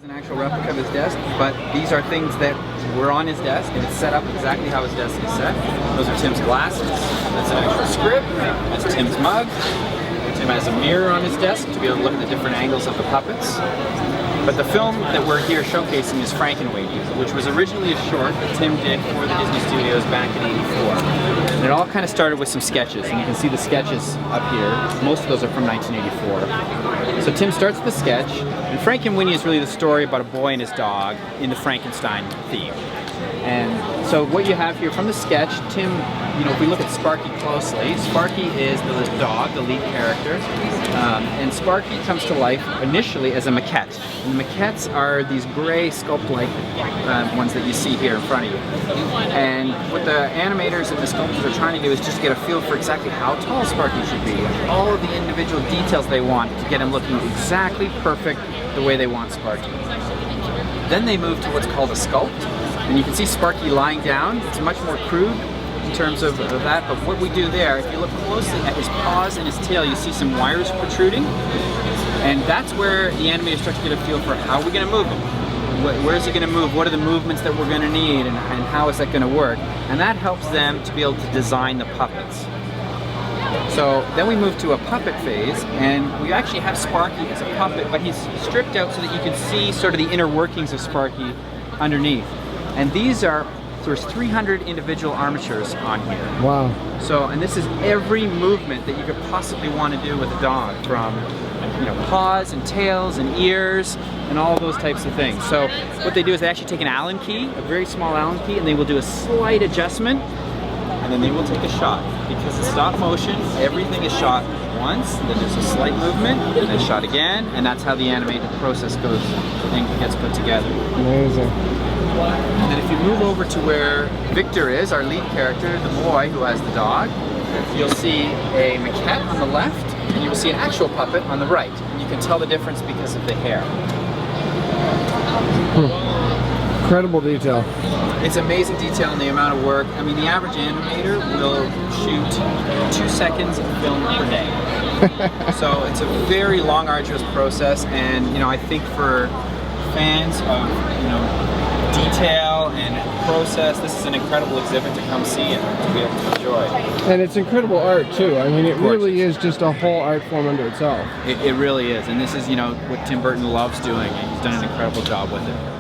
An actual replica of his desk, but these are things that were on his desk, and it's set up exactly how his desk is set. Those are Tim's glasses. That's an actual script. That's Tim's mug. Tim has a mirror on his desk to be able to look at the different angles of the puppets. But the film that we're here showcasing is Frankenweenie, which was originally a short that Tim did for the Disney Studios back in '84. And it all kind of started with some sketches, and you can see the sketches up here. Most of those are from 1984. So Tim starts with the sketch, and Frankenweenie is really the story about a boy and his dog in the Frankenstein theme. And so what you have here from the sketch, Tim, if we look at Sparky closely, Sparky is the dog, the lead character, and Sparky comes to life initially as a maquette. And the maquettes are these gray sculpt-like ones that you see here in front of you. And what the animators and the sculptors are trying to do is just get a feel for exactly how tall Sparky should be, and all of the individual details they want to get him looking exactly perfect the way they want Sparky. Then they move to what's called a sculpt. And you can see Sparky lying down. It's much more crude in terms of that, but what we do there, if you look closely at his paws and his tail, you see some wires protruding. And that's where the animators start to get a feel for how are we going to move him? Where is he going to move? What are the movements that we're going to need, and how is that going to work? And that helps them to be able to design the puppets. So then we move to a puppet phase, and we actually have Sparky as a puppet, but he's stripped out so that you can see sort of the inner workings of Sparky underneath. And there's 300 individual armatures on here. Wow. So, and this is every movement that you could possibly want to do with a dog, from paws and tails and ears and all those types of things. So what they do is they actually take an Allen key, a very small Allen key, and they will do a slight adjustment, and then they will take a shot. Because it's stop motion, everything is shot once, then there's a slight movement, and then shot again, and that's how the animated process goes and gets put together. Amazing. And then if you move over to where Victor is, our lead character, the boy who has the dog, you'll see a maquette on the left, and you'll see an actual puppet on the right. And you can tell the difference because of the hair. Incredible detail. It's amazing detail and the amount of work. I mean, the average animator will shoot 2 seconds of film per day. So it's a very long, arduous process, and I think for fans of detail and process, this is an incredible exhibit to come see and to be able to enjoy. And it's incredible art too. I mean, it really is just a whole art form unto itself. It really is, and this is what Tim Burton loves doing, and he's done an incredible job with it.